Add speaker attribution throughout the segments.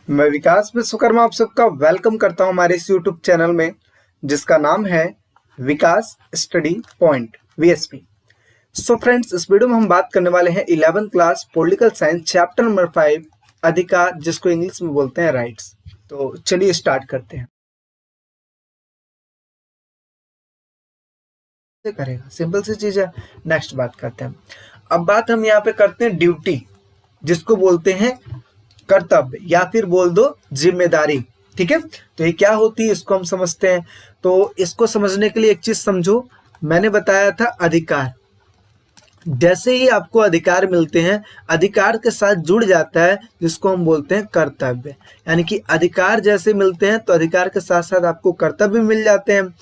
Speaker 1: मैं विकास विश्वकर्मा आप सबका वेलकम करता हूं हमारे इस यूट्यूब चैनल में जिसका नाम है Vikas study point VSP. So friends, इस वीडियो में हम बात करने वाले हैं 11th class political science chapter number 5 अधिकार, जिसको इंग्लिश में बोलते हैं राइट्स। तो चलिए स्टार्ट करते हैं। करेगा सिंपल सी चीज है। नेक्स्ट बात करते हैं। अब बात हम यहाँ पे करते हैं ड्यूटी, जिसको बोलते हैं कर्तव्य या फिर बोल दो जिम्मेदारी। ठीक है, तो ये क्या होती है इसको हम समझते हैं। तो इसको समझने के लिए एक चीज समझो, मैंने बताया था अधिकार। जैसे ही आपको अधिकार मिलते हैं, अधिकार के साथ जुड़ जाता है जिसको हम बोलते हैं कर्तव्य। यानी कि अधिकार जैसे मिलते हैं तो अधिकार के साथ साथ आपको कर्तव्य मिल जाते हैं।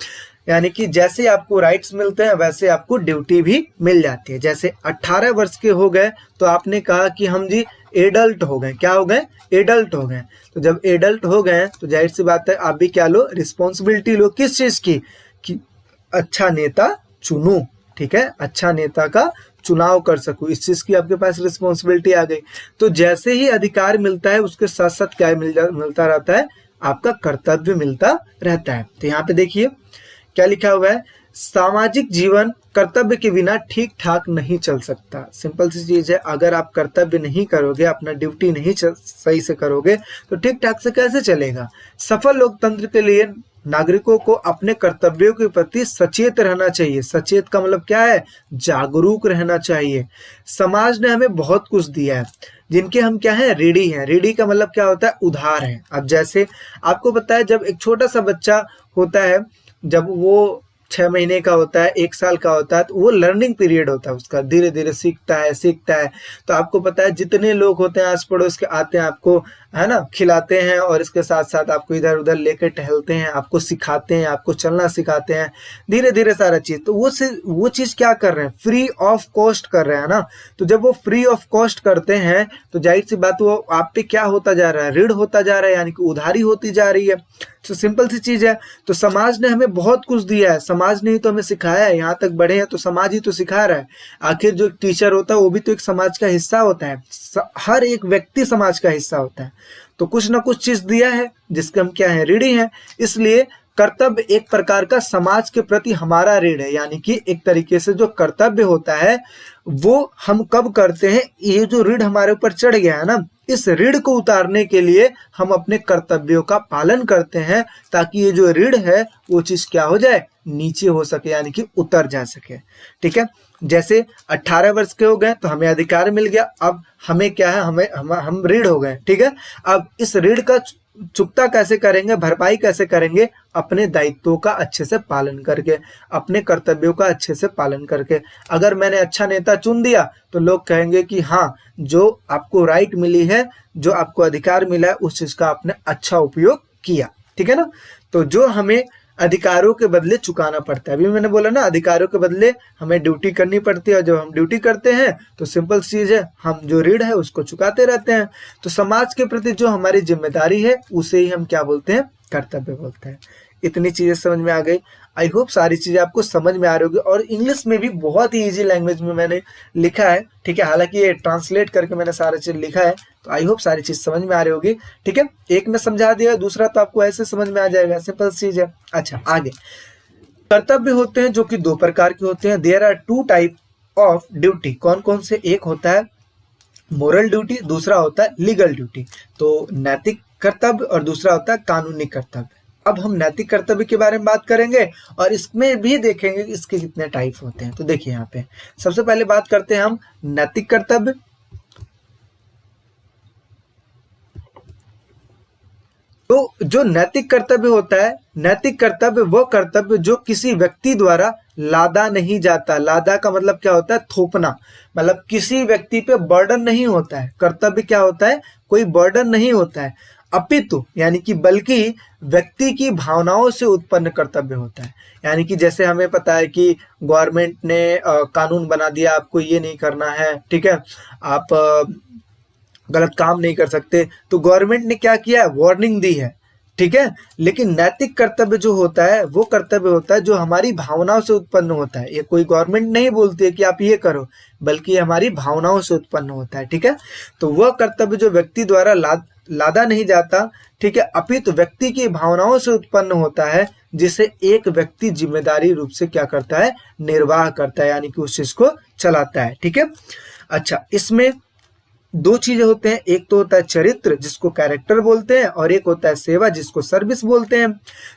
Speaker 1: यानी कि जैसे आपको राइट्स मिलते हैं वैसे आपको ड्यूटी भी मिल जाती है। जैसे 18 वर्ष के हो गए तो आपने कहा कि हम जी एडल्ट हो गए। क्या हो गए? एडल्ट हो गए। तो जब एडल्ट हो गए तो जाहिर सी बात है आप भी क्या लो, रिस्पॉन्सिबिलिटी लो। किस चीज की? कि अच्छा नेता चुनूं। ठीक है, अच्छा नेता का चुनाव कर सकूं, इस चीज की आपके पास रिस्पॉन्सिबिलिटी आ गई। तो जैसे ही अधिकार मिलता है उसके साथ साथ क्या मिलता रहता है? आपका कर्तव्य मिलता रहता है। तो यहाँ पे देखिए क्या लिखा हुआ है, सामाजिक जीवन कर्तव्य के बिना ठीक ठाक नहीं चल सकता। सिंपल सी चीज है, अगर आप कर्तव्य नहीं करोगे, अपना ड्यूटी नहीं सही से करोगे तो ठीक ठाक से कैसे चलेगा। सफल लोकतंत्र के लिए नागरिकों को अपने कर्तव्यों के प्रति सचेत रहना चाहिए। सचेत का मतलब क्या है? जागरूक रहना चाहिए। समाज ने हमें बहुत कुछ दिया है जिनके हम क्या है? ऋणी हैं। ऋणी का मतलब क्या होता है? उधार है। अब जैसे आपको पता है, जब एक छोटा सा बच्चा होता है, जब वो 6 महीने का होता है, 1 साल का होता है, तो वो लर्निंग पीरियड होता है उसका। धीरे धीरे सीखता है। तो आपको पता है जितने लोग होते हैं आस पड़ोस के आते हैं, आपको है ना खिलाते हैं, और इसके साथ साथ आपको इधर उधर लेकर टहलते हैं, आपको सिखाते हैं, आपको चलना सिखाते हैं, धीरे धीरे सारा चीज। तो वो चीज क्या कर रहे हैं? फ्री ऑफ कॉस्ट कर रहे हैं ना। तो जब वो फ्री ऑफ कॉस्ट करते हैं तो जाहिर सी बात वो आप पे क्या होता जा रहा है? ऋण होता जा रहा है, यानी कि उधारी होती जा रही है। तो सिंपल सी चीज है। तो समाज ने हमें बहुत कुछ दिया है, समाज ने ही तो हमें सिखाया है, यहाँ तक बढ़े हैं तो समाज ही तो सिखा रहा है। आखिर जो टीचर होता है वो भी तो एक समाज का हिस्सा होता है। हर एक व्यक्ति समाज का हिस्सा होता है। तो कुछ ना कुछ चीज दिया है जिसके हम क्या है? ऋणी हैं। इसलिए कर्तव्य एक प्रकार का समाज के प्रति हमारा ऋण है। यानी कि एक तरीके से जो कर्तव्य होता है वो हम कब करते हैं? ये जो ऋण हमारे ऊपर चढ़ गया है ना, इस ऋण को उतारने के लिए हम अपने कर्तव्यों का पालन करते हैं, ताकि ये जो ऋण है वो चीज क्या हो जाए? नीचे हो सके, यानी कि उतर जा सके। ठीक है, जैसे 18 वर्ष के हो गए तो हमें अधिकार मिल गया। अब हमें क्या है? हम ऋण हो गए। ठीक है, अब इस ऋण का चुकता कैसे करेंगे, भरपाई कैसे करेंगे? अपने दायित्वों का अच्छे से पालन करके, अपने कर्तव्यों का अच्छे से पालन करके। अगर मैंने अच्छा नेता चुन दिया तो लोग कहेंगे कि हाँ, जो आपको राइट मिली है, जो आपको अधिकार मिला है, उस चीज का आपने अच्छा उपयोग किया। ठीक है ना। तो जो हमें अधिकारों के बदले चुकाना पड़ता है, अभी मैंने बोला ना, अधिकारों के बदले हमें ड्यूटी करनी पड़ती है, और जब हम ड्यूटी करते हैं तो सिंपल चीज है, हम जो ऋण है उसको चुकाते रहते हैं। तो समाज के प्रति जो हमारी जिम्मेदारी है उसे ही हम क्या बोलते हैं? कर्तव्य बोलते हैं। इतनी चीजें समझ में आ गई। आई होप सारी चीजें आपको समझ में आ रही होगी, और इंग्लिश में भी बहुत ही इजी लैंग्वेज में मैंने लिखा है। ठीक है, हालांकि ये ट्रांसलेट करके मैंने सारा चीज लिखा है, तो आई होप सारी चीज समझ में आ रही होगी। ठीक है, एक में समझा दिया, दूसरा तो आपको ऐसे समझ में आ जाएगा, सिंपल चीज है। अच्छा, आगे कर्तव्य होते हैं जो कि 2 प्रकार के होते हैं। There are 2 type of duty. कौन कौन से? एक होता है मोरल ड्यूटी, दूसरा होता है लीगल ड्यूटी। तो नैतिक कर्तव्य और दूसरा होता है कानूनी कर्तव्य। अब हम नैतिक कर्तव्य के बारे में बात करेंगे और इसमें भी देखेंगे कि इसके कितने टाइप होते हैं। तो देखिए यहाँ पे सबसे पहले बात करते हैं हम नैतिक कर्तव्य। तो जो नैतिक कर्तव्य होता है, नैतिक कर्तव्य वो कर्तव्य जो किसी व्यक्ति द्वारा लादा नहीं जाता। लादा का मतलब क्या होता है? थोपना। मतलब किसी व्यक्ति पे बर्डन नहीं होता है। कर्तव्य क्या होता है? कोई बर्डन नहीं होता है, अपितु यानी कि बल्कि व्यक्ति की भावनाओं से उत्पन्न कर्तव्य होता है। यानी कि जैसे हमें पता है कि गवर्नमेंट ने कानून बना दिया, आपको ये नहीं करना है, ठीक है, आप गलत काम नहीं कर सकते, तो गवर्नमेंट ने क्या किया? वार्निंग दी है। ठीक है, लेकिन नैतिक कर्तव्य जो होता है वो कर्तव्य होता है जो हमारी भावनाओं से उत्पन्न होता है। ये कोई गवर्नमेंट नहीं बोलती है कि आप ये करो, बल्कि हमारी भावनाओं से उत्पन्न होता है। ठीक है, तो वह कर्तव्य जो व्यक्ति द्वारा लादा नहीं जाता, ठीक है, अपितु व्यक्ति की भावनाओं से उत्पन्न होता है, जिसे एक व्यक्ति जिम्मेदारी रूप से क्या करता है, निर्वाह करता है, यानी कि उस चीज को चलाता है। ठीक है, अच्छा, इसमें दो चीजें होते हैं, एक तो होता है चरित्र जिसको कैरेक्टर बोलते हैं, और एक होता है सेवा जिसको सर्विस बोलते हैं।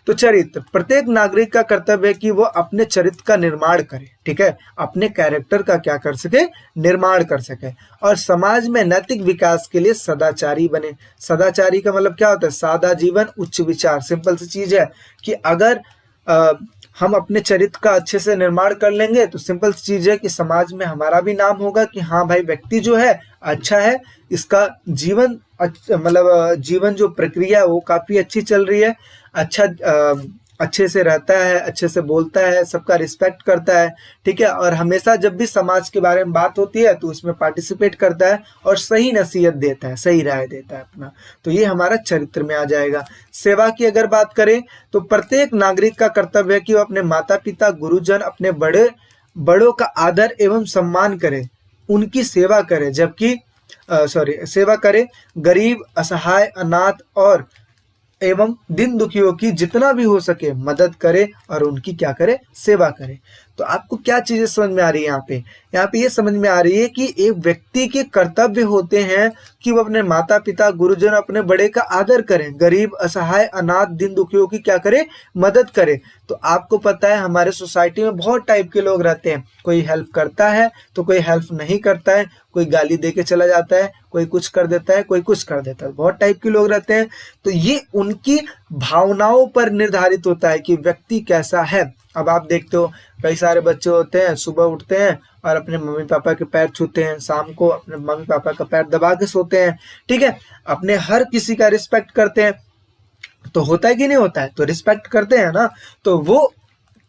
Speaker 1: तो चरित्र, प्रत्येक नागरिक का कर्तव्य है कि वो अपने चरित्र का निर्माण करे, ठीक है, अपने कैरेक्टर का क्या कर सके, निर्माण कर सके, और समाज में नैतिक विकास के लिए सदाचारी बने। सदाचारी का मतलब क्या होता है, सादा जीवन उच्च विचार। सिंपल सी चीज है कि अगर हम अपने चरित्र का अच्छे से निर्माण कर लेंगे तो सिंपल सी चीज है कि समाज में हमारा भी नाम होगा कि हाँ भाई, व्यक्ति जो है अच्छा है, इसका जीवन मतलब जीवन जो प्रक्रिया है वो काफी अच्छी चल रही है, अच्छा अच्छे से रहता है, अच्छे से बोलता है, सबका रिस्पेक्ट करता है, ठीक है, और हमेशा जब भी समाज के बारे में बात होती है तो उसमें पार्टिसिपेट करता है और सही नसीहत देता है, सही राय देता है अपना। तो ये हमारा चरित्र में आ जाएगा। सेवा की अगर बात करें तो प्रत्येक नागरिक का कर्तव्य है कि वो अपने माता पिता, गुरुजन, अपने बड़ों का आदर एवं सम्मान करे, उनकी सेवा करे, जबकि सेवा करे, गरीब, असहाय, अनाथ और एवं दिन दुखियों की जितना भी हो सके मदद करे और उनकी क्या करे, सेवा करे। तो आपको क्या चीजें समझ में आ रही है यहाँ पे ये समझ में आ रही है कि एक व्यक्ति के कर्तव्य होते हैं कि वो अपने माता पिता, गुरुजन, अपने बड़े का आदर करें, गरीब, असहाय, अनाथ, दिन दुखियों की क्या करे, मदद करे। तो आपको पता है हमारे सोसाइटी में बहुत टाइप के लोग रहते हैं, कोई हेल्प करता है तो कोई हेल्प नहीं करता है, कोई गाली दे के चला जाता है, कोई कुछ कर देता है, कोई कुछ कर देता है, बहुत टाइप के लोग रहते हैं। तो ये उनकी भावनाओं पर निर्धारित होता है कि व्यक्ति कैसा है। अब आप देखते हो कई सारे बच्चे होते हैं, सुबह उठते हैं और अपने मम्मी पापा के पैर छूते हैं, शाम को अपने मम्मी पापा का पैर दबा के सोते हैं, ठीक है, अपने हर किसी का रिस्पेक्ट करते हैं। तो होता है कि नहीं होता है, तो रिस्पेक्ट करते हैं ना। तो वो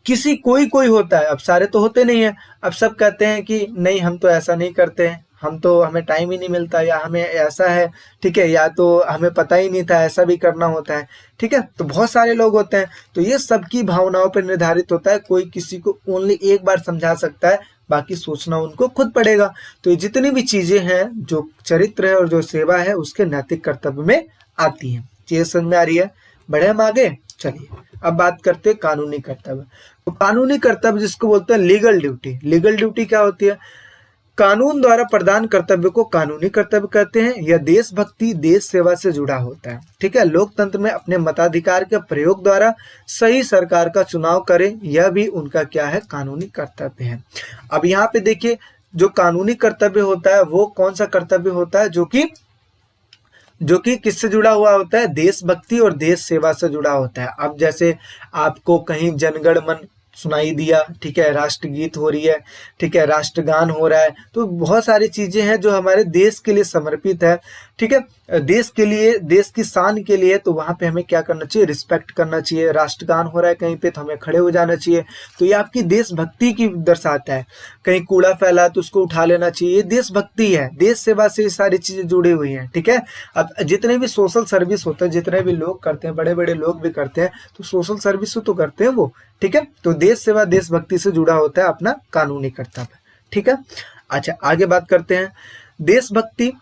Speaker 1: किसी कोई होता है, अब सारे तो होते नहीं है। अब सब कहते हैं कि नहीं हम तो ऐसा नहीं करते हैं, हमें टाइम ही नहीं मिलता, या हमें ऐसा है, ठीक है, या तो हमें पता ही नहीं था ऐसा भी करना होता है, ठीक है। तो बहुत सारे लोग होते हैं। तो ये सबकी भावनाओं पर निर्धारित होता है, कोई किसी को ओनली एक बार समझा सकता है, बाकी सोचना उनको खुद पड़ेगा। तो ये जितनी भी चीजें हैं, जो चरित्र है और जो सेवा है, उसके नैतिक कर्तव्य में आती है। चीजें समझ में आ रही है? बढ़े हम आगे, चलिए अब बात करते हैं कानूनी कर्तव्य। तो कानूनी कर्तव्य जिसको बोलते हैं लीगल ड्यूटी। लीगल ड्यूटी क्या होती है? कानून द्वारा प्रदान कर्तव्य को कानूनी कर्तव्य कहते हैं। यह देशभक्ति, देश सेवा से जुड़ा होता है, ठीक है। लोकतंत्र में अपने मताधिकार के प्रयोग द्वारा सही सरकार का चुनाव करें, यह भी उनका क्या है, कानूनी कर्तव्य है। अब यहाँ पे देखिए, जो कानूनी कर्तव्य होता है वो कौन सा कर्तव्य होता है, जो कि किससे जुड़ा हुआ होता है, देशभक्ति और देश सेवा से जुड़ा होता है। अब जैसे आपको कहीं जनगण मन सुनाई दिया, ठीक है, राष्ट्रगीत हो रही है, ठीक है, राष्ट्रगान हो रहा है, तो बहुत सारी चीजें हैं जो हमारे देश के लिए समर्पित है, ठीक है, देश के लिए, देश की शान के लिए। तो वहां पे हमें क्या करना चाहिए, रिस्पेक्ट करना चाहिए। राष्ट्रगान हो रहा है कहीं पे तो हमें खड़े हो जाना चाहिए। तो ये आपकी देशभक्ति की दर्शाता है। कहीं कूड़ा फैला तो उसको उठा लेना चाहिए, ये देशभक्ति है। देश सेवा से ये सारी चीजें जुड़ी हुई हैं, ठीक है। अब जितने भी सोशल सर्विस होते हैं, जितने भी लोग करते हैं, बड़े बड़े लोग भी करते हैं, तो सोशल सर्विस तो करते हैं वो, ठीक है। तो देश सेवा, देशभक्ति से जुड़ा होता है अपना कानूनी कर्तव्य, ठीक है। अच्छा, आगे बात करते हैं। देशभक्ति,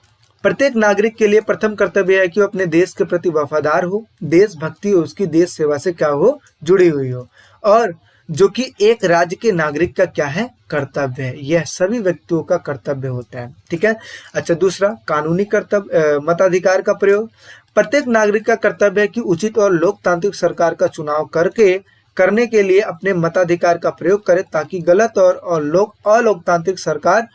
Speaker 1: प्रत्येक नागरिक के लिए प्रथम कर्तव्य है कि वो अपने देश के प्रति वफादार हो। देशभक्ति उसकी देश सेवा से क्या हो, जुड़ी हुई हो, और जो कि एक राज्य के नागरिक का क्या है, कर्तव्य है। यह सभी व्यक्तियों का कर्तव्य होता है, ठीक है। अच्छा, दूसरा कानूनी कर्तव्य, मताधिकार का प्रयोग। प्रत्येक नागरिक का कर्तव्य है कि उचित और लोकतांत्रिक सरकार का चुनाव करने के लिए अपने मताधिकार का प्रयोग करे, ताकि गलत और अलोकतांत्रिक सरकार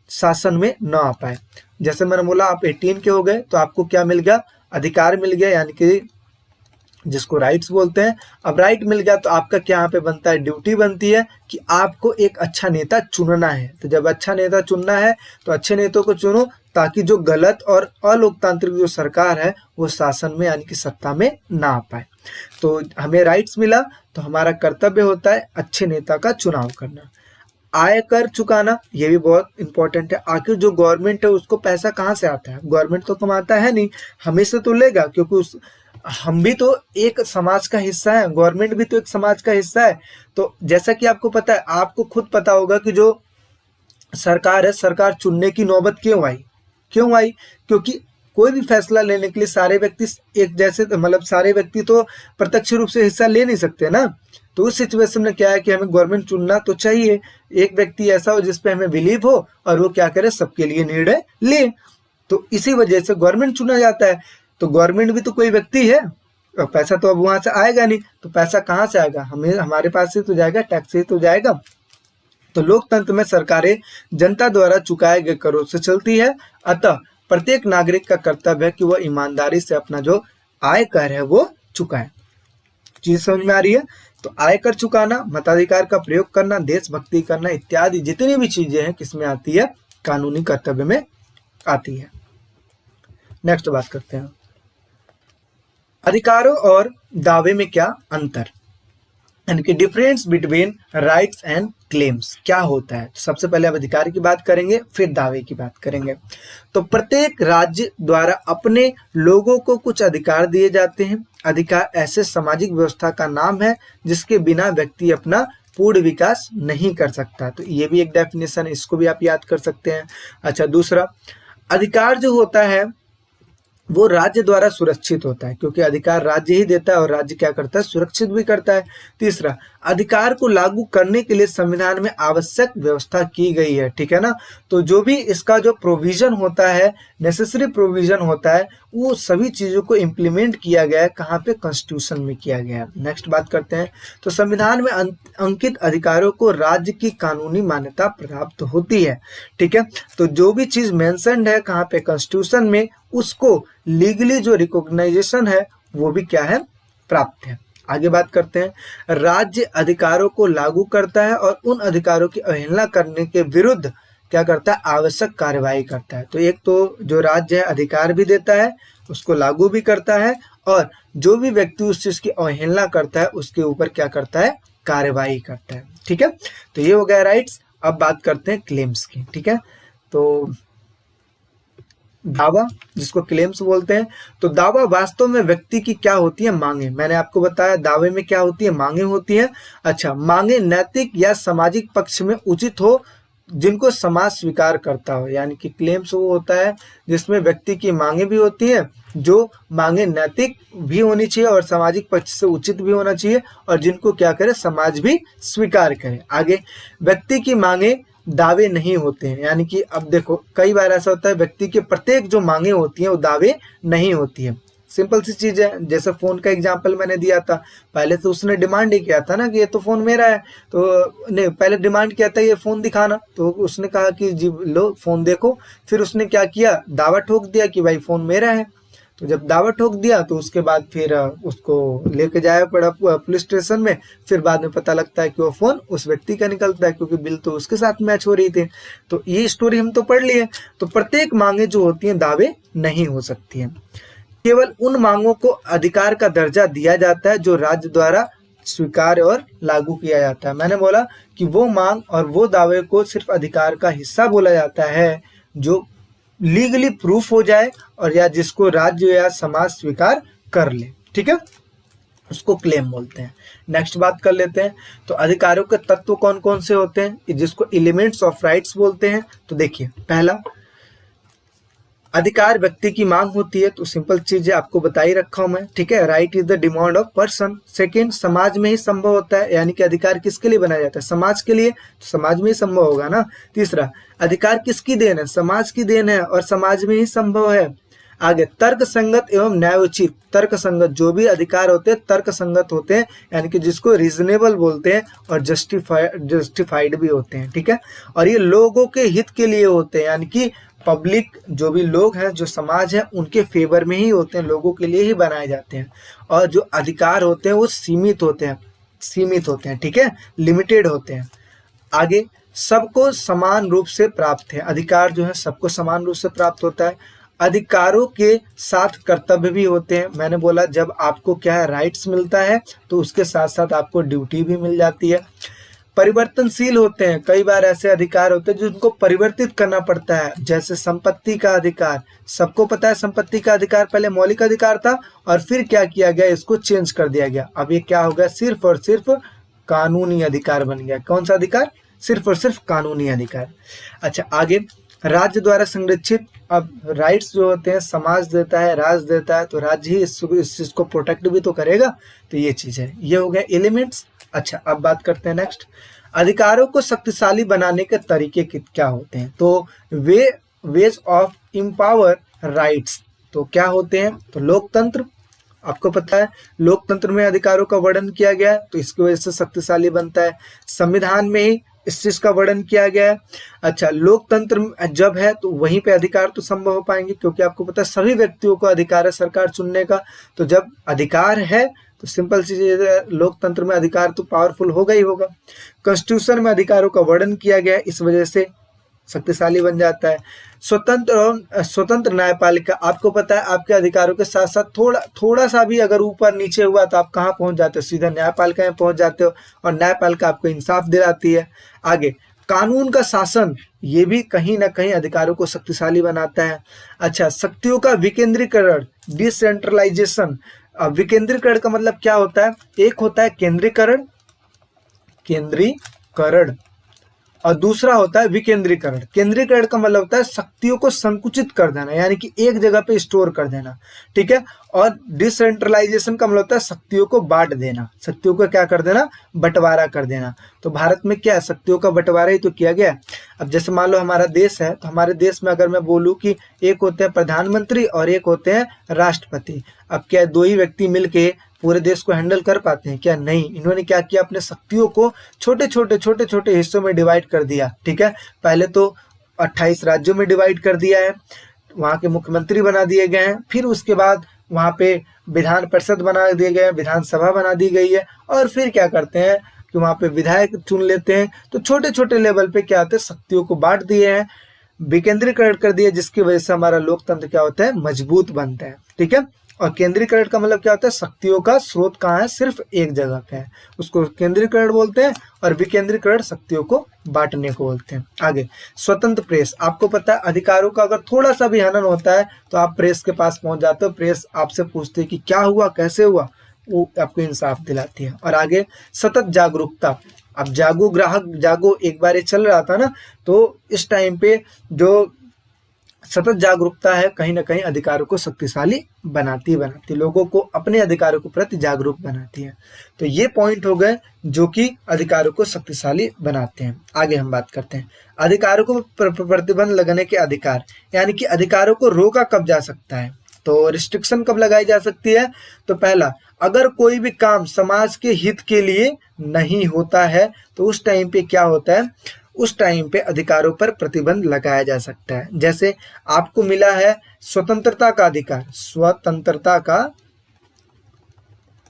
Speaker 1: शासन में न आ पाए। जैसे मैंने बोला, आप 18 के हो गए तो आपको क्या मिल गया, अधिकार मिल गया, यानी कि जिसको राइट्स बोलते हैं। अब राइट मिल गया तो आपका क्या यहाँ पे बनता है, ड्यूटी बनती है कि आपको एक अच्छा नेता चुनना है। तो जब अच्छा नेता चुनना है तो अच्छे नेताओं को चुनो, ताकि जो गलत और अलोकतांत्रिक जो सरकार है वो शासन में यानी कि सत्ता में ना आ पाए। तो हमें राइट्स मिला, तो हमारा कर्तव्य होता है अच्छे नेता का चुनाव करना। आयकर चुकाना, ये भी बहुत इंपॉर्टेंट है। आखिर जो गवर्नमेंट है उसको पैसा कहाँ से आता है, गवर्नमेंट तो कमाता है नहीं, हमें से तो लेगा, क्योंकि हम भी तो एक समाज का हिस्सा है, गवर्नमेंट भी तो एक समाज का हिस्सा है। तो जैसा कि आपको पता है, आपको खुद पता होगा कि जो सरकार है, सरकार चुनने की नौबत क्यों आई, क्योंकि कोई भी फैसला लेने के लिए सारे व्यक्ति एक जैसे, मतलब सारे व्यक्ति तो प्रत्यक्ष रूप से हिस्सा ले नहीं सकते ना। तो उस सिचुएशन में क्या है कि हमें गवर्नमेंट चुनना तो चाहिए, एक व्यक्ति ऐसा हो जिसपे हमें बिलीव हो और वो क्या करे, सबके लिए निर्णय ले। तो इसी वजह से गवर्नमेंट चुना जाता है। तो गवर्नमेंट भी तो कोई व्यक्ति है, और पैसा तो अब वहां से आएगा नहीं, तो पैसा कहाँ से आएगा, हमें हमारे पास से तो जाएगा, टैक्स से तो जाएगा। तो लोकतंत्र में सरकारें जनता द्वारा चुकाए गए करों से चलती है, अतः प्रत्येक नागरिक का कर्तव्य है कि वह ईमानदारी से अपना जो आय कर है वो चुकाए। चीज समझ में आ रही है? तो आयकर चुकाना, मताधिकार का प्रयोग करना, देशभक्ति करना इत्यादि जितनी भी चीजें हैं किसमें आती है, कानूनी कर्तव्य में आती है। नेक्स्ट बात करते हैं, अधिकारों और दावे में क्या अंतर, यानी कि difference between rights and claims क्या होता है। तो सबसे पहले अब अधिकार की बात करेंगे, फिर दावे की बात करेंगे। तो प्रत्येक राज्य द्वारा अपने लोगों को कुछ अधिकार दिए जाते हैं। अधिकार ऐसे सामाजिक व्यवस्था का नाम है जिसके बिना व्यक्ति अपना पूर्ण विकास नहीं कर सकता। तो ये भी एक डेफिनेशन है, इसको भी आप याद कर सकते हैं। अच्छा, दूसरा, अधिकार जो होता है वो राज्य द्वारा सुरक्षित होता है, क्योंकि अधिकार राज्य ही देता है और राज्य क्या करता है, सुरक्षित भी करता है। तीसरा, अधिकार को लागू करने के लिए संविधान में आवश्यक व्यवस्था की गई है, ठीक है ना। तो जो भी इसका जो प्रोविजन होता है, नेसेसरी प्रोविजन होता है, वो सभी चीजों को इम्प्लीमेंट किया गया है, कहाँ पे, कॉन्स्टिट्यूशन में किया गया है। नेक्स्ट बात करते हैं, तो संविधान में अंकित अधिकारों को राज्य की कानूनी मान्यता प्राप्त होती है, ठीक है। तो जो भी चीज मेंशन्ड है कहाँ पे, कॉन्स्टिट्यूशन में, उसको लीगली जो रिकॉग्नाइजेशन है वो भी क्या है, प्राप्त है। आगे बात करते हैं, राज्य अधिकारों को लागू करता है और उन अधिकारों की अवहेलना करने के विरुद्ध क्या करता है, आवश्यक कार्यवाही करता है। तो एक तो जो राज्य है अधिकार भी देता है, उसको लागू भी करता है, और जो भी व्यक्ति उस चीज की अवहेलना करता है उसके ऊपर क्या करता है, कार्यवाही करता है, ठीक है। तो ये हो गया राइट्स। अब बात करते हैं क्लेम्स की, ठीक है। तो दावा, जिसको क्लेम्स बोलते हैं, तो दावा वास्तव में व्यक्ति की क्या होती है, मांगे। मैंने आपको बताया दावे में क्या होती है, मांगे होती है। अच्छा, मांगे नैतिक या सामाजिक पक्ष में उचित हो, जिनको समाज स्वीकार करता हो, यानी कि क्लेम्स वो होता है जिसमें व्यक्ति की मांगे भी होती है, जो मांगे नैतिक भी होनी चाहिए और सामाजिक पक्ष से उचित भी होना चाहिए, और जिनको क्या करे, समाज भी स्वीकार करे। आगे, व्यक्ति की मांगे दावे नहीं होते हैं, यानी कि अब देखो कई बार ऐसा होता है व्यक्ति के प्रत्येक जो मांगे होती हैं वो दावे नहीं होती है। सिंपल सी चीज है, जैसे फोन का एग्जांपल मैंने दिया था, पहले तो उसने डिमांड ही किया था ना कि ये तो फोन मेरा है, तो नहीं, पहले डिमांड किया था ये फोन दिखाना, तो उसने कहा कि जी लो फोन देखो, फिर उसने क्या किया, दावा ठोक दिया कि भाई फोन मेरा है। तो जब दावा ठोक दिया तो उसके बाद फिर उसको लेके जाया पड़ा पुलिस स्टेशन में, फिर बाद में पता लगता है कि वो फोन उस व्यक्ति का निकलता है, क्योंकि बिल तो उसके साथ मैच हो रही थी। तो ये स्टोरी हम तो पढ़ लिए। तो प्रत्येक मांगे जो होती हैं दावे नहीं हो सकती हैं, केवल उन मांगों को अधिकार का दर्जा दिया जाता है जो राज्य द्वारा स्वीकार और लागू किया जाता है। मैंने बोला कि वो मांग और वो दावे को सिर्फ अधिकार का हिस्सा बोला जाता है जो लीगली प्रूफ हो जाए और या जिसको राज्य या समाज स्वीकार कर ले, ठीक है, उसको क्लेम बोलते हैं। नेक्स्ट बात कर लेते हैं, तो अधिकारों के तत्व कौन कौन से होते हैं, जिसको एलिमेंट्स ऑफ राइट्स बोलते हैं। तो देखिए, पहला अधिकार व्यक्ति की मांग होती है, तो सिंपल चीजें आपको बता ही रखा हूं मैं, ठीक है। Right is the demand of person. Second, समाज में ही संभव होता है, यानी कि अधिकार किसके लिए बनाया जाता है, समाज के लिए, तो समाज में ही संभव होगा ना। तीसरा, अधिकार किसकी देन है, समाज की देन है और समाज में ही संभव है। आगे, तर्क संगत एवं न्यायोचित। तर्क संगत, जो भी अधिकार होते हैं तर्क संगत होते हैं, यानी कि जिसको रीजनेबल बोलते हैं, और जस्टिफाइड भी होते हैं, ठीक है। और ये लोगों के हित के लिए होते हैं, यानी कि पब्लिक जो भी लोग हैं, जो समाज है, उनके फेवर में ही होते हैं, लोगों के लिए ही बनाए जाते हैं। और जो अधिकार होते हैं वो सीमित होते हैं, ठीक है, लिमिटेड होते हैं। आगे, सबको समान रूप से प्राप्त है। अधिकार जो है सबको समान रूप से प्राप्त होता है। अधिकारों के साथ कर्तव्य भी होते हैं। मैंने बोला जब आपको क्या है, राइट्स मिलता है, तो उसके साथ साथ आपको ड्यूटी भी मिल जाती है। परिवर्तनशील होते हैं, कई बार ऐसे अधिकार होते हैं जिनको परिवर्तित करना पड़ता है, जैसे संपत्ति का अधिकार। सबको पता है संपत्ति का अधिकार पहले मौलिक अधिकार था और फिर क्या किया गया, इसको चेंज कर दिया गया। अब ये क्या हो गया, सिर्फ और सिर्फ कानूनी अधिकार बन गया। कौन सा अधिकार, सिर्फ और सिर्फ कानूनी अधिकार। अच्छा, आगे, राज्य द्वारा संरक्षित। अब राइट्स जो होते हैं समाज देता है, राज्य देता है, तो राज्य ही इस चीज को प्रोटेक्ट भी तो करेगा। तो ये चीज है, ये हो गया एलिमेंट्स। अच्छा, अब बात करते हैं नेक्स्ट, अधिकारों को शक्तिशाली बनाने के तरीके क्या होते हैं। तो वेज ऑफ इम्पावर राइट्स, तो क्या होते हैं, तो लोकतंत्र, आपको पता है लोकतंत्र में अधिकारों का वर्णन किया गया है, तो इसकी वजह से शक्तिशाली बनता है। संविधान में ही इस चीज का वर्णन किया गया है। अच्छा, लोकतंत्र जब है तो वहीं पे अधिकार तो संभव हो पाएंगे, क्योंकि आपको पता है सभी व्यक्तियों को अधिकार है सरकार चुनने का। तो जब अधिकार है तो सिंपल चीज है, लोकतंत्र में अधिकार तो पावरफुल होगा ही होगा। कॉन्स्टिट्यूशन में अधिकारों का वर्णन किया गया है, इस वजह से शक्तिशाली बन जाता है। स्वतंत्र न्यायपालिका, आपको पता है आपके अधिकारों के साथ साथ थोड़ा सा भी अगर ऊपर नीचे हुआ तो आप कहाँ पहुंच जाते हो, सीधा न्यायपालिका में पहुंच जाते हो, और न्यायपालिका आपको इंसाफ दिलाती है। आगे, कानून का शासन, ये भी कहीं ना कहीं अधिकारों को शक्तिशाली बनाता है। अच्छा, शक्तियों का विकेंद्रीकरण, डिसेंट्रलाइजेशन। विकेंद्रीकरण का मतलब क्या होता है, एक होता है केंद्रीकरण और दूसरा होता है विकेंद्रीकरण। केंद्रीकरण का मतलब होता है शक्तियों को संकुचित कर देना, यानी कि एक जगह पे स्टोर कर देना, ठीक है। और डिसेंट्रलाइजेशन का मतलब होता है शक्तियों को बांट देना, शक्तियों को क्या कर देना, बंटवारा कर देना। तो भारत में क्या शक्तियों का बंटवारा ही तो किया गया। अब जैसे मान लो हमारा देश है, तो हमारे देश में अगर मैं बोलूँ कि एक होते हैं प्रधानमंत्री और एक होते हैं राष्ट्रपति, अब क्या दो ही व्यक्ति मिलके पूरे देश को हैंडल कर पाते हैं क्या, नहीं। इन्होंने क्या किया, अपने शक्तियों को छोटे छोटे हिस्सों में डिवाइड कर दिया, ठीक है। पहले तो 28 राज्यों में डिवाइड कर दिया है, वहाँ के मुख्यमंत्री बना दिए गए हैं, फिर उसके बाद वहाँ पे विधान परिषद बना दिए गए, विधानसभा बना दी गई है, और फिर क्या करते हैं कि वहाँ पे विधायक चुन लेते हैं। तो छोटे छोटे लेवल पे क्या होता है, शक्तियों को बांट दिए हैं, विकेंद्रीकरण कर दिए, जिसकी वजह से हमारा लोकतंत्र क्या होता है, मजबूत बनता है, ठीक है। और केंद्रीकरण का मतलब क्या होता है, शक्तियों का स्रोत कहाँ है, सिर्फ एक जगह पे है, उसको केंद्रीकरण बोलते हैं। और विकेंद्रीकरण शक्तियों को बांटने को बोलते हैं। आगे, स्वतंत्र प्रेस, आपको पता है अधिकारों का अगर थोड़ा सा भी हनन होता है तो आप प्रेस के पास पहुंच जाते हो, प्रेस आपसे पूछती है कि क्या हुआ, कैसे हुआ, वो आपको इंसाफ दिलाती है। और आगे, सतत जागरूकता, अब जागो ग्राहक जागो एक बार ये चल रहा था ना, तो इस टाइम पे जो सतत जागरूकता है कहीं ना कहीं अधिकारों को शक्तिशाली बनाती लोगों को अपने अधिकारों के प्रति जागरूक बनाती है। तो ये पॉइंट हो गए जो कि अधिकारों को शक्तिशाली बनाते हैं। आगे हम बात करते हैं अधिकारों को प्रतिबंध लगाने के अधिकार, यानी कि अधिकारों को रोका कब जा सकता है। तो रिस्ट्रिक्शन कब लगाई जा सकती है, तो पहला, अगर कोई भी काम समाज के हित के लिए नहीं होता है तो उस टाइम पे क्या होता है, उस टाइम पे अधिकारों पर प्रतिबंध लगाया जा सकता है। जैसे आपको मिला है स्वतंत्रता का अधिकार,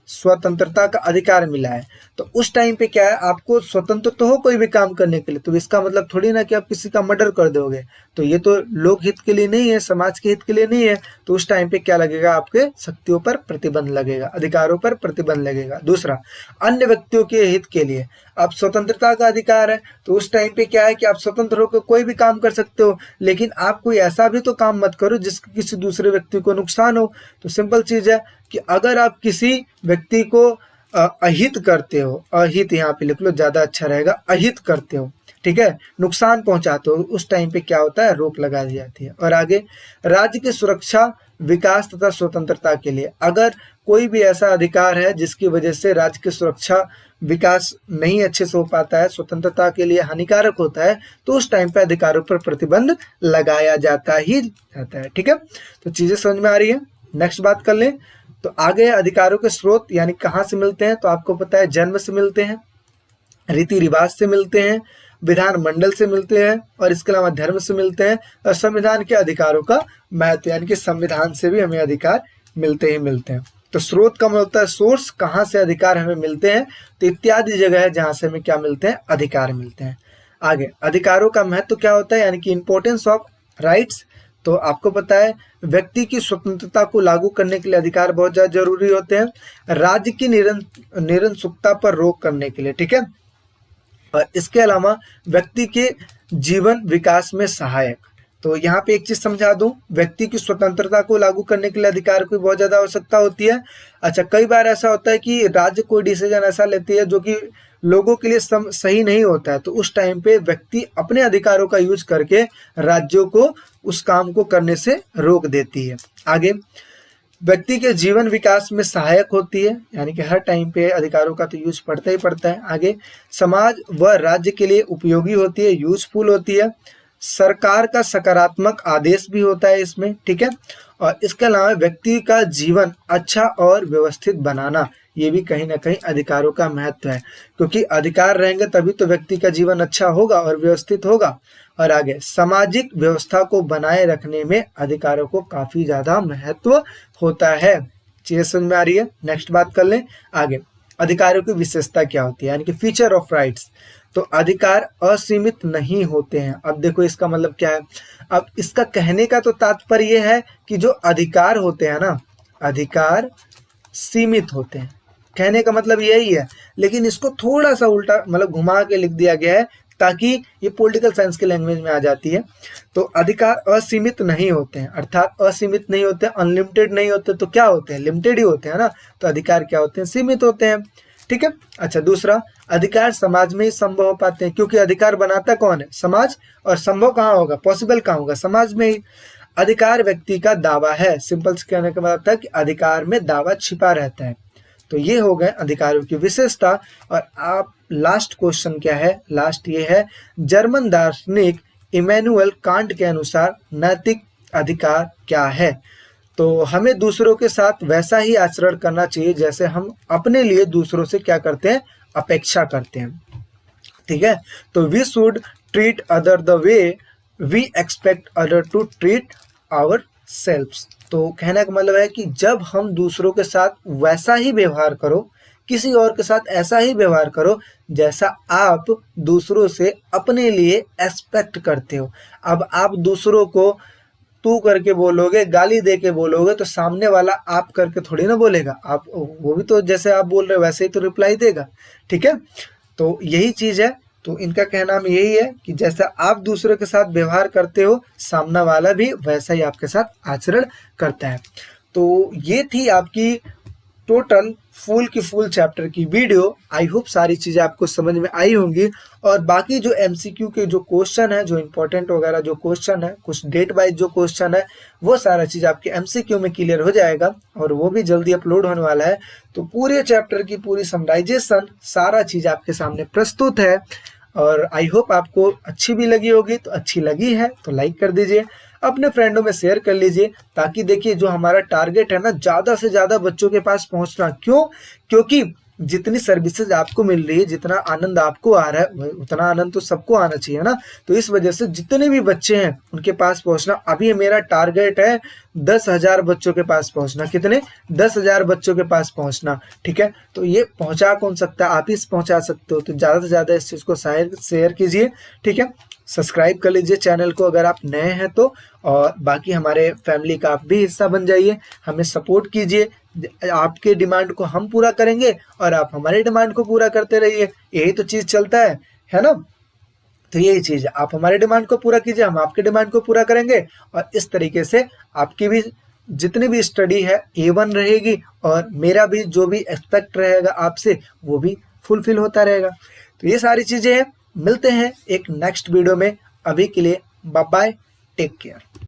Speaker 1: स्वतंत्रता का अधिकार मिला है, तो उस टाइम पे क्या है, आपको स्वतंत्र तो हो कोई भी काम करने के लिए, तो इसका मतलब थोड़ी ना कि आप किसी का मर्डर कर दोगे, तो ये तो लोक हित के लिए नहीं है, समाज के हित के लिए नहीं है। तो उस टाइम पे क्या लगेगा, आपके शक्तियों पर प्रतिबंध लगेगा, अधिकारों पर प्रतिबंध लगेगा। दूसरा, अन्य व्यक्तियों के हित के लिए, अब स्वतंत्रता का अधिकार है तो उस टाइम पे क्या है कि आप स्वतंत्र होकर कोई भी काम कर सकते हो, लेकिन आप कोई ऐसा भी तो काम मत करो जिससे किसी दूसरे व्यक्ति को नुकसान हो। तो सिंपल चीज है कि अगर आप किसी व्यक्ति को अहित करते हो, अहित यहाँ पे लिख लो ज्यादा अच्छा रहेगा, अहित करते हो, ठीक है, नुकसान पहुंचाते हो, उस टाइम पे क्या होता है, रोक लगा दी जाती है। और आगे, राज्य की सुरक्षा, विकास तथा स्वतंत्रता के लिए, अगर कोई भी ऐसा अधिकार है जिसकी वजह से राज्य की सुरक्षा विकास नहीं अच्छे से हो पाता है, स्वतंत्रता के लिए हानिकारक होता है, तो उस टाइम पे अधिकारों पर प्रतिबंध लगाया जाता ही जाता है, ठीक है। तो चीजें समझ में आ रही है। नेक्स्ट बात कर लें तो आगे अधिकारों के स्रोत यानी कहाँ से मिलते हैं, तो आपको पता है जन्म से मिलते हैं, रीति रिवाज से मिलते हैं, विधानमंडल से मिलते हैं, और इसके अलावा धर्म से मिलते हैं, और संविधान के अधिकारों का महत्व, यानी कि संविधान से भी हमें अधिकार मिलते ही मिलते हैं। तो स्रोत का मतलब होता है सोर्स, कहाँ से अधिकार हमें मिलते हैं, तो इत्यादि जगह है जहाँ से हमें क्या मिलते हैं, अधिकार मिलते हैं। आगे, अधिकारों का महत्व क्या होता है, यानी कि इंपॉर्टेंस ऑफ राइट्स, तो आपको पता है व्यक्ति की स्वतंत्रता को लागू करने के लिए अधिकार बहुत ज्यादा जरूरी होते हैं। राज्य की निरंकुशता पर रोक करने के लिए, ठीक है, और इसके अलावा व्यक्ति के जीवन विकास में सहायक। तो यहाँ पे एक चीज समझा दूं, व्यक्ति की स्वतंत्रता को लागू करने के लिए अधिकार की बहुत ज्यादा आवश्यकता होती है। अच्छा, कई बार ऐसा होता है कि राज्य कोई डिसीजन ऐसा लेती है जो कि लोगों के लिए सही नहीं होता है, तो उस टाइम पे व्यक्ति अपने अधिकारों का यूज करके राज्यों को उस काम को करने से रोक देती है। आगे, व्यक्ति के जीवन विकास में सहायक होती है, यानी कि हर टाइम पे अधिकारों का तो यूज पड़ता ही पड़ता है। आगे, समाज व राज्य के लिए उपयोगी होती है, यूजफुल होती है। सरकार का सकारात्मक आदेश भी होता है इसमें, ठीक है। और इसके अलावा व्यक्ति का जीवन अच्छा और व्यवस्थित बनाना, ये भी कहीं ना कहीं अधिकारों का महत्व है, क्योंकि अधिकार रहेंगे तभी तो व्यक्ति का जीवन अच्छा होगा और व्यवस्थित होगा। और आगे, सामाजिक व्यवस्था को बनाए रखने में अधिकारों को काफी ज्यादा महत्व होता है। चीजें समझ में आ रही है? नेक्स्ट बात कर लें। आगे, अधिकारों की विशेषता क्या होती है, यानी कि फीचर ऑफ राइट्स। तो अधिकार असीमित नहीं होते हैं। अब देखो इसका मतलब क्या है। अब इसका कहने का तो तात्पर्य है कि जो अधिकार होते हैं ना, अधिकार सीमित होते हैं, कहने का मतलब यही है। लेकिन इसको थोड़ा सा उल्टा मतलब घुमा के लिख दिया गया है ताकि ये पॉलिटिकल साइंस के लैंग्वेज में आ जाती है। तो अधिकार असीमित नहीं होते हैं, अर्थात असीमित नहीं होते, अनलिमिटेड नहीं होते, तो क्या होते हैं? लिमिटेड ही होते हैं ना। तो अधिकार क्या होते हैं? सीमित होते हैं, ठीक है। अच्छा, दूसरा, अधिकार समाज में ही संभव हो पाते हैं, क्योंकि अधिकार बनाता कौन है? समाज। और संभव कहाँ होगा, पॉसिबल कहाँ होगा? समाज में ही। अधिकार व्यक्ति का दावा है, सिंपल से कहने का मतलब है कि अधिकार में दावा छिपा रहता है। तो ये हो गए अधिकारों की विशेषता। और आप लास्ट क्वेश्चन क्या है? लास्ट ये है, जर्मन दार्शनिक इमैनुअल कांट के अनुसार नैतिक अधिकार क्या है? तो हमें दूसरों के साथ वैसा ही आचरण करना चाहिए जैसे हम अपने लिए दूसरों से क्या करते हैं? अपेक्षा करते हैं, ठीक है। तो we should treat other the way we expect other to treat our selves. तो कहने का मतलब है कि जब हम दूसरों के साथ वैसा ही व्यवहार करो, किसी और के साथ ऐसा ही व्यवहार करो जैसा आप दूसरों से अपने लिए एक्सपेक्ट करते हो। अब आप दूसरों को तू करके बोलोगे, गाली दे के बोलोगे, तो सामने वाला आप करके थोड़ी ना बोलेगा। आप वो भी तो जैसे आप बोल रहे हो वैसे ही तो रिप्लाई देगा, ठीक है। तो यही चीज है। तो इनका कहना में यही है कि जैसा आप दूसरों के साथ व्यवहार करते हो, सामने वाला भी वैसा ही आपके साथ आचरण करता है। तो ये थी आपकी टोटल फुल की फुल चैप्टर की वीडियो। आई होप सारी चीज़ें आपको समझ में आई होंगी। और बाकी जो एमसीक्यू के जो क्वेश्चन है, जो इंपॉर्टेंट वगैरह जो क्वेश्चन है, कुछ डेट वाइज जो क्वेश्चन है, वो सारा चीज़ आपके एमसीक्यू में क्लियर हो जाएगा और वो भी जल्दी अपलोड होने वाला है। तो पूरे चैप्टर की पूरी समराइजेशन सारा चीज़ आपके सामने प्रस्तुत है। और आई होप आपको अच्छी भी लगी होगी। तो अच्छी लगी है तो लाइक कर दीजिए, अपने फ्रेंडों में शेयर कर लीजिए, ताकि देखिए जो हमारा टारगेट है ना, ज़्यादा से ज़्यादा बच्चों के पास पहुंचना। क्यों? क्योंकि जितनी सर्विसेज आपको मिल रही है, जितना आनंद आपको आ रहा है, उतना आनंद तो सबको आना चाहिए ना। तो इस वजह से जितने भी बच्चे हैं उनके पास पहुंचना। अभी मेरा टारगेट है 10,000 बच्चों के पास पहुंचना। कितने? 10,000 बच्चों के पास पहुंचना, ठीक है। तो ये पहुंचा कौन सकता है? आप ही पहुंचा सकते हो। तो ज़्यादा से ज़्यादा इस चीज़ को शेयर कीजिए, ठीक है। सब्सक्राइब कर लीजिए चैनल को अगर आप नए हैं तो। और बाकी हमारे फैमिली का आप भी हिस्सा बन जाइए, हमें सपोर्ट कीजिए। आपके डिमांड को हम पूरा करेंगे और आप हमारे डिमांड को पूरा करते रहिए। यही तो चीज़ चलता है ना। तो यही चीज़ है, आप हमारे डिमांड को पूरा कीजिए, हम आपके डिमांड को पूरा करेंगे। और इस तरीके से आपकी भी जितनी भी स्टडी है A1 रहेगी और मेरा भी जो भी एक्सपेक्ट रहेगा आपसे वो भी फुलफिल होता रहेगा। तो ये सारी चीज़ें हैं। मिलते हैं एक नेक्स्ट वीडियो में। अभी के लिए बाय बाय, टेक केयर।